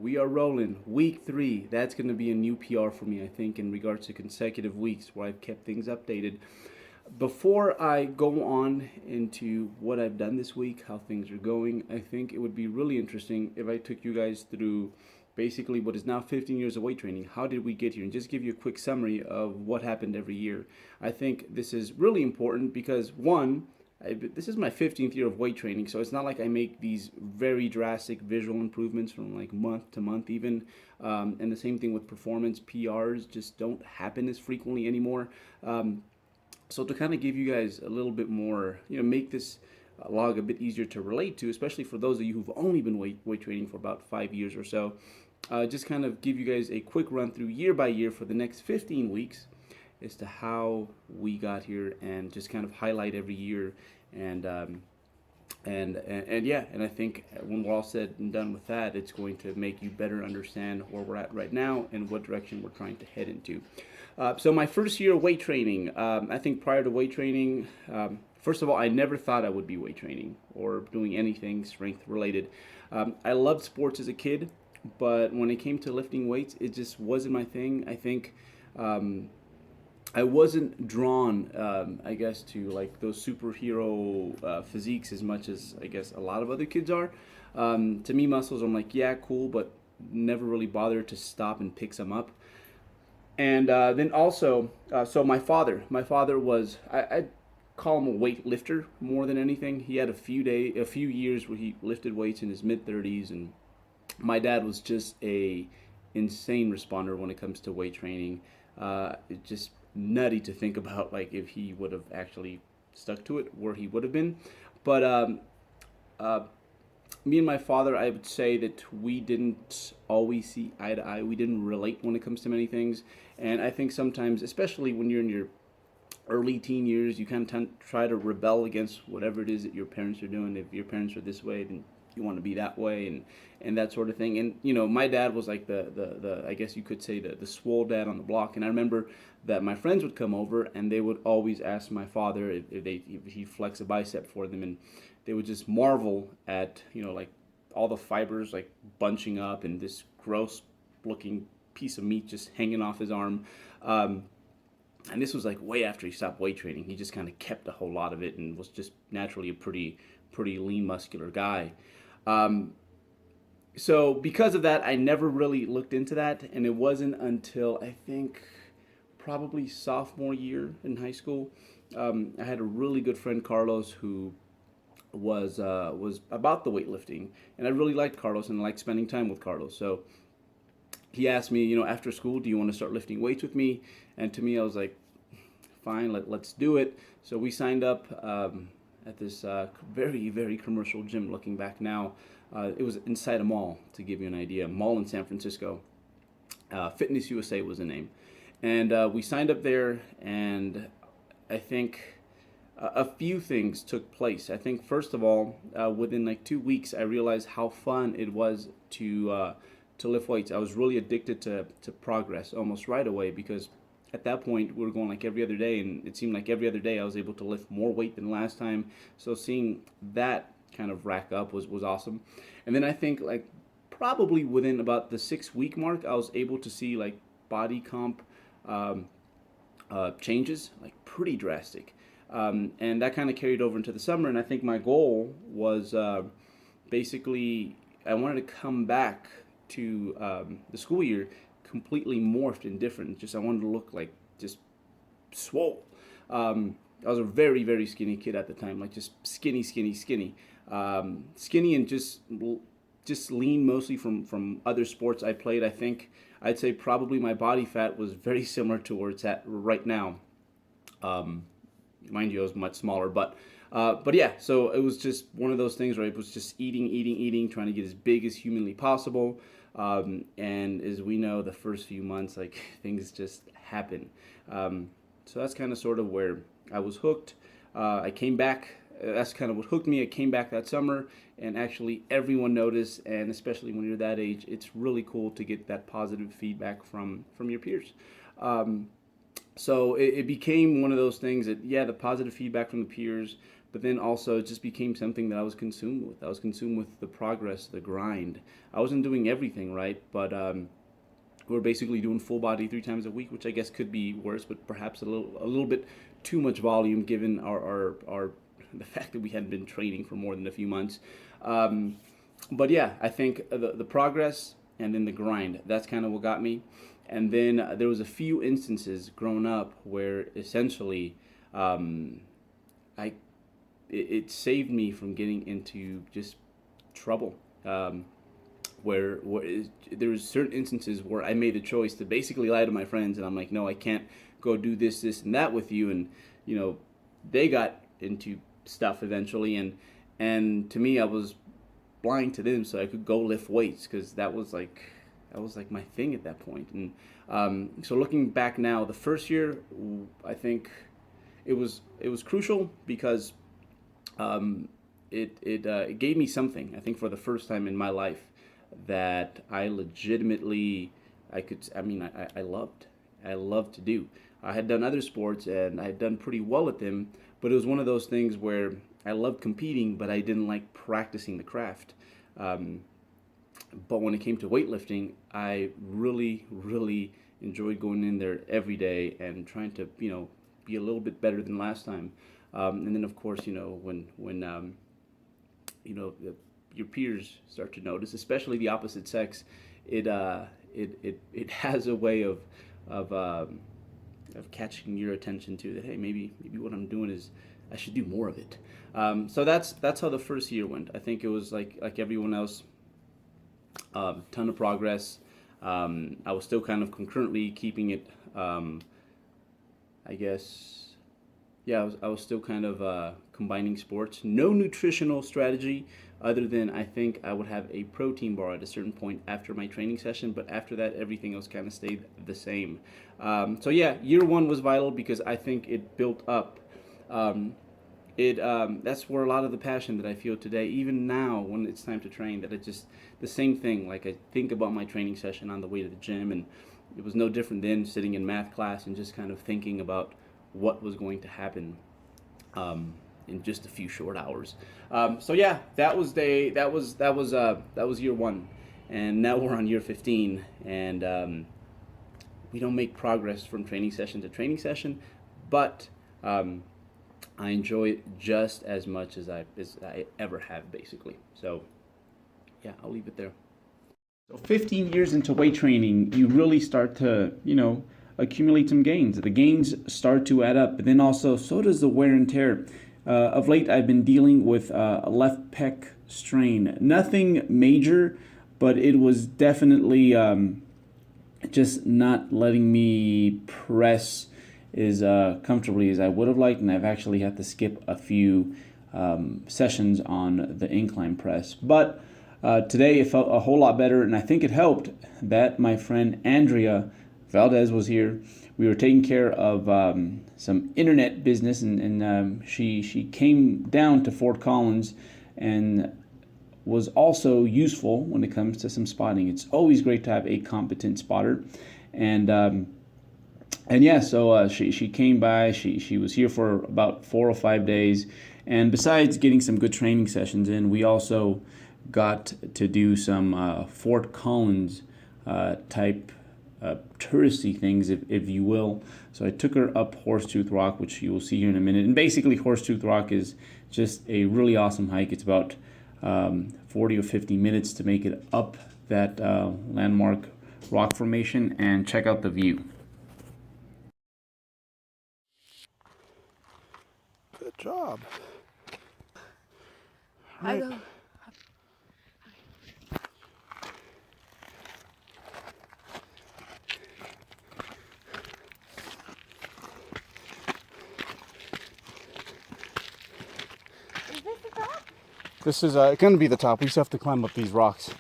We are rolling. Week 3. That's going to be a new PR for me, I think, in regards to consecutive weeks where I've kept things updated. Before I go on into what I've done this week, how things are going, I think it would be really interesting if I took you guys through basically what is now 15 years of weight training. How did we get here? And just give you a quick summary of what happened every year. I think this is really important because, one, this is my 15th year of weight training, so it's not like I make these very drastic visual improvements from like month to month even. And the same thing with performance. PRs just don't happen as frequently anymore. So to kind of give you guys a little bit more, make this log a bit easier to relate to, especially for those of you who've only been weight training for about 5 years or so, just kind of give you guys a quick run through year by year for the next 15 weeks as to how we got here, and just kind of highlight every year. And I think when we're all said and done with that, it's going to make you better understand where we're at right now and what direction we're trying to head into. So my first year of weight training, I think prior to weight training, first of all, I never thought I would be weight training or doing anything strength related. I loved sports as a kid, but when it came to lifting weights, it just wasn't my thing. I think I wasn't drawn, I guess, to like those superhero physiques as much as I guess a lot of other kids are. To me, muscles, I'm like, yeah, cool, but never really bothered to stop and pick some up. And then also, so my father was, I call him a weight lifter more than anything. He had a few years where he lifted weights in his mid 30s, and my dad was just a insane responder when it comes to weight training. It's just nutty to think about, like, if he would have actually stuck to it, where he would have been. But uh, me and my father, I would say that we didn't always see eye to eye. We didn't relate when it comes to many things. And I think sometimes, especially when you're in your early teen years, you kind of try to rebel against whatever it is that your parents are doing. If your parents are this way, then you want to be that way, and that sort of thing. And my dad was like the I guess you could say the swole dad on the block. And I remember that my friends would come over and they would always ask my father if he'd flex a bicep for them, and they would just marvel at like all the fibers like bunching up and this gross looking piece of meat just hanging off his arm. And this was like way after he stopped weight training. He just kind of kept a whole lot of it and was just naturally a pretty lean, muscular guy. So because of that, I never really looked into that, and it wasn't until I think probably sophomore year in high school. I had a really good friend, Carlos, who was about the weightlifting, and I really liked Carlos and liked spending time with Carlos. So he asked me, after school, do you want to start lifting weights with me? And to me, I was like, fine, let's do it. So we signed up at this very, very commercial gym. Looking back now, it was inside a mall, to give you an idea, a mall in San Francisco. Fitness USA was the name. And we signed up there, and I think a few things took place. I think, first of all, within like 2 weeks, I realized how fun it was to lift weights. I was really addicted to progress almost right away, because at that point we were going like every other day, and it seemed like every other day I was able to lift more weight than last time. So seeing that kind of rack up was awesome. And then I think like probably within about the 6 week mark, I was able to see like body comp changes, like pretty drastic. And that kind of carried over into the summer. And I think my goal was basically I wanted to come back to the school year completely morphed and different. Just I wanted to look like just swole. I was a very, very skinny kid at the time, like just skinny, skinny, and just lean mostly from other sports I played. I think I'd say probably my body fat was very similar to where it's at right now. Mind you, I was much smaller, but yeah. So it was just one of those things where it was just eating, trying to get as big as humanly possible. And as we know, the first few months, like things just happen. So that's kind of sort of where I was hooked. I came back. That's kind of what hooked me. I came back that summer, and actually everyone noticed. And especially when you're that age, it's really cool to get that positive feedback from your peers. So it became one of those things that, yeah, the positive feedback from the peers, but then also it just became something that I was consumed with. I was consumed with the progress, the grind. I wasn't doing everything right, but we're basically doing full body 3 times a week, which I guess could be worse, but perhaps a little bit too much volume given our the fact that we hadn't been training for more than a few months. But yeah, I think the progress and then the grind, that's kind of what got me. And then there was a few instances growing up where essentially it saved me from getting into just trouble. Where there was certain instances where I made the choice to basically lie to my friends, and I'm like, no, I can't go do this, and that with you, and they got into stuff eventually, and to me, I was blind to them, so I could go lift weights because that was like my thing at that point. And so looking back now, the first year, I think it was crucial because it gave me something. I think for the first time in my life that I legitimately I loved to do. I had done other sports and I had done pretty well at them, but it was one of those things where I loved competing, but I didn't like practicing the craft. But when it came to weightlifting, I really, really enjoyed going in there every day and trying to, be a little bit better than last time. And then, of course, when your peers start to notice, especially the opposite sex, it has a way of catching your attention to that. Hey, maybe what I'm doing is I should do more of it. So that's how the first year went. I think it was like everyone else, ton of progress. I was still kind of concurrently keeping it. I guess, yeah, I was still kind of combining sports. No nutritional strategy other than I think I would have a protein bar at a certain point after my training session, but after that, everything else kind of stayed the same. So yeah, year one was vital because I think it built up. That's where a lot of the passion that I feel today, even now when it's time to train, that it just the same thing. Like I think about my training session on the way to the gym, and it was no different than sitting in math class and just kind of thinking about what was going to happen in just a few short hours. So yeah, that was year one, and now we're on year 15, and we don't make progress from training session to training session, but I enjoy it just as much as I ever have, basically. So yeah, I'll leave it there. So 15 years into weight training, you really start to, accumulate some gains. The gains start to add up, but then also so does the wear and tear. Of late, I've been dealing with a left pec strain. Nothing major, but it was definitely just not letting me press as comfortably as I would have liked, and I've actually had to skip a few sessions on the incline press. But today it felt a whole lot better, and I think it helped that my friend Andrea Valdez was here. We were taking care of some internet business, and she came down to Fort Collins and was also useful when it comes to some spotting. It's always great to have a competent spotter, and yeah, so she came by. She was here for about 4 or 5 days, and besides getting some good training sessions in, we also got to do some Fort Collins type touristy things, if you will. So I took her up Horsetooth Rock, which you will see here in a minute. And basically, Horsetooth Rock is just a really awesome hike. It's about 40 or 50 minutes to make it up that landmark rock formation, and check out the view. Good job. I go. Is this the top? This is going to be the top. We just have to climb up these rocks.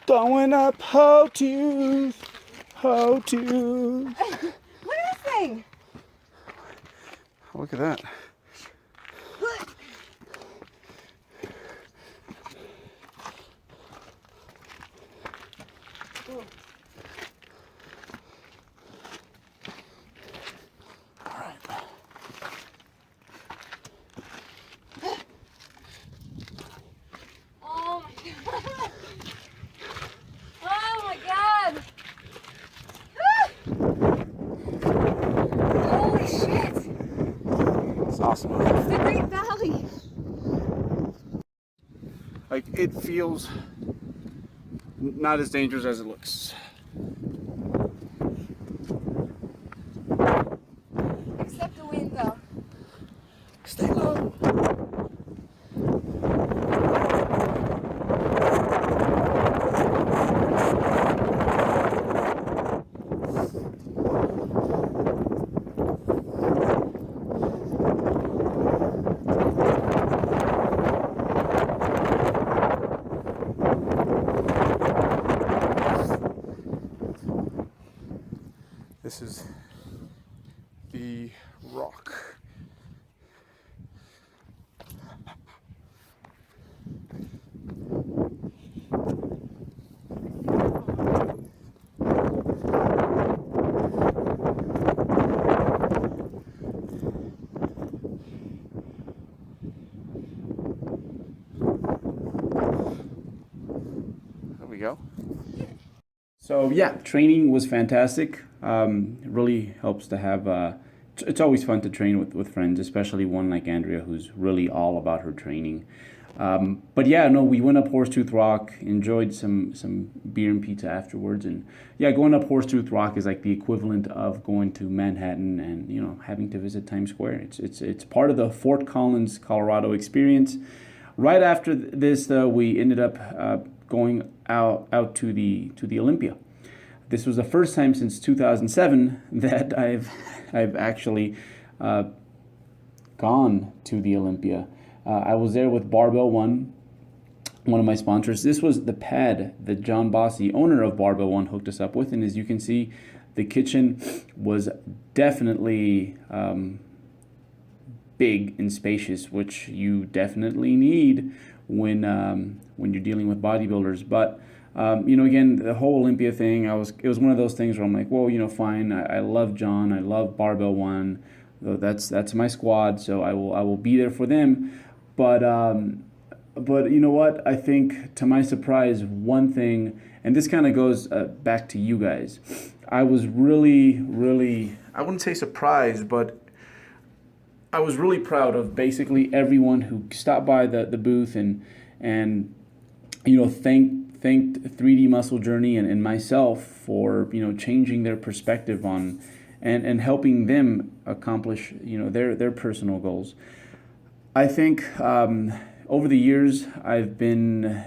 Going up Horsetooth, Horsetooth. What is this thing? Look at that. awesome. It's the Great Valley. Like, it feels not as dangerous as it looks. Except the wind, though. Stay low. This is the rock. There we go. So yeah, training was fantastic. It really helps to have. It's always fun to train with friends, especially one like Andrea, who's really all about her training. But yeah, no, we went up Horsetooth Rock, enjoyed some beer and pizza afterwards, and yeah, going up Horsetooth Rock is like the equivalent of going to Manhattan and having to visit Times Square. It's part of the Fort Collins, Colorado experience. Right after this, though, we ended up going out to the Olympia. This was the first time since 2007 that I've actually gone to the Olympia. I was there with Barbell One, one of my sponsors. This was the pad that John Bossy, owner of Barbell One, hooked us up with, and as you can see, the kitchen was definitely big and spacious, which you definitely need when you're dealing with bodybuilders. But again, the whole Olympia thing, it was one of those things where I'm like, well, fine. I love John. I love Barbell One. That's my squad, so I will be there for them. But you know what? I think, to my surprise, one thing, and this kind of goes back to you guys. I was really, really, I wouldn't say surprised, but I was really proud of basically everyone who stopped by the booth and thanked 3D Muscle Journey and myself for changing their perspective on and helping them accomplish their personal goals. I think over the years I've been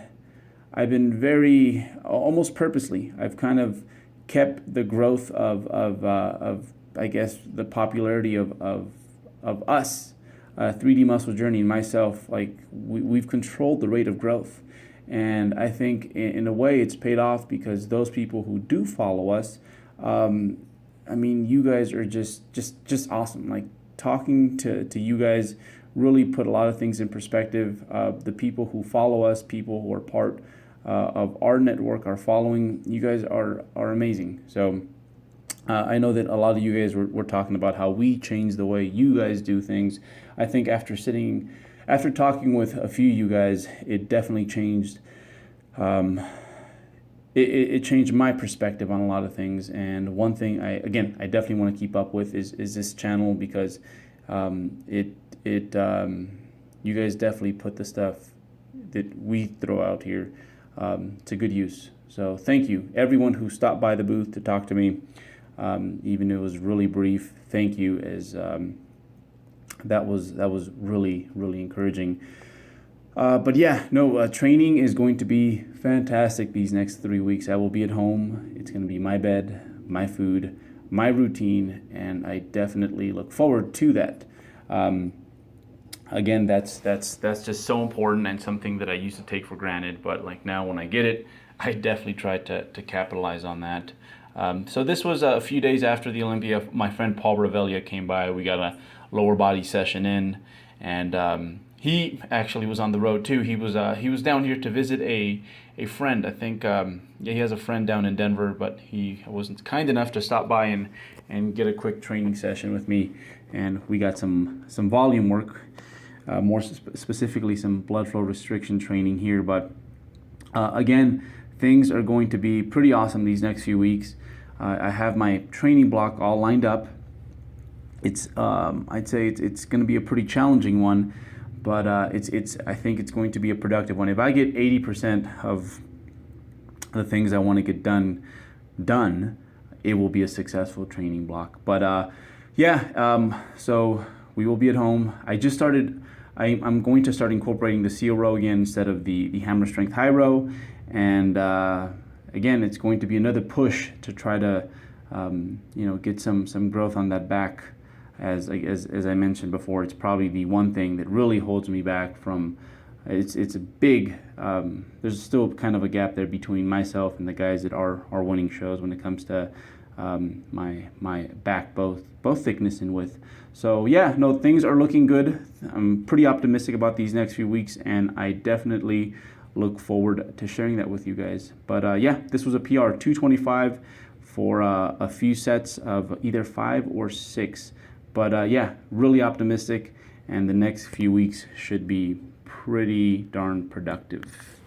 very, almost purposely, I've kind of kept the growth of I guess the popularity of us, 3D Muscle Journey and myself. Like we've controlled the rate of growth. And I think in a way it's paid off, because those people who do follow us, you guys are just awesome. Like, talking to you guys really put a lot of things in perspective. The people who follow us, people who are part of our network, our following, you guys are amazing. So I know that a lot of you guys were talking about how we changed the way you guys do things. I think after talking with a few of you guys, it definitely changed. It changed my perspective on a lot of things. And one thing I definitely want to keep up with is this channel, because you guys definitely put the stuff that we throw out here to good use. So thank you, everyone who stopped by the booth to talk to me, even if it was really brief. Thank you, as that was really, really encouraging. But yeah, no, training is going to be fantastic these next 3 weeks. I will be at home. It's going to be my bed, my food, my routine, and I definitely look forward to that. Again, that's just so important, and something that I used to take for granted. But like now, when I get it, I definitely try to capitalize on that. So this was a few days after the Olympia. My friend Paul Revelia came by. We got a lower body session in, and he actually was on the road too. He was down here to visit a friend. I think he has a friend down in Denver, but he wasn't kind enough to stop by and get a quick training session with me. And we got some volume work, more specifically some blood flow restriction training here. But again, things are going to be pretty awesome these next few weeks. I have my training block all lined up. it's I'd say it's going to be a pretty challenging one, but I think it's going to be a productive one. If I get 80% of the things I want to get done, it will be a successful training block. But so we will be at home. I just started. I'm going to start incorporating the seal row again instead of the hammer strength high row, and again, it's going to be another push to try to get some growth on that back. As I mentioned before, it's probably the one thing that really holds me back from. It's a big. There's still kind of a gap there between myself and the guys that are winning shows when it comes to my back, both thickness and width. So yeah, no, things are looking good. I'm pretty optimistic about these next few weeks, and I definitely look forward to sharing that with you guys. But yeah, this was a PR 225 for a few sets of either 5 or 6. But yeah, really optimistic, and the next few weeks should be pretty darn productive.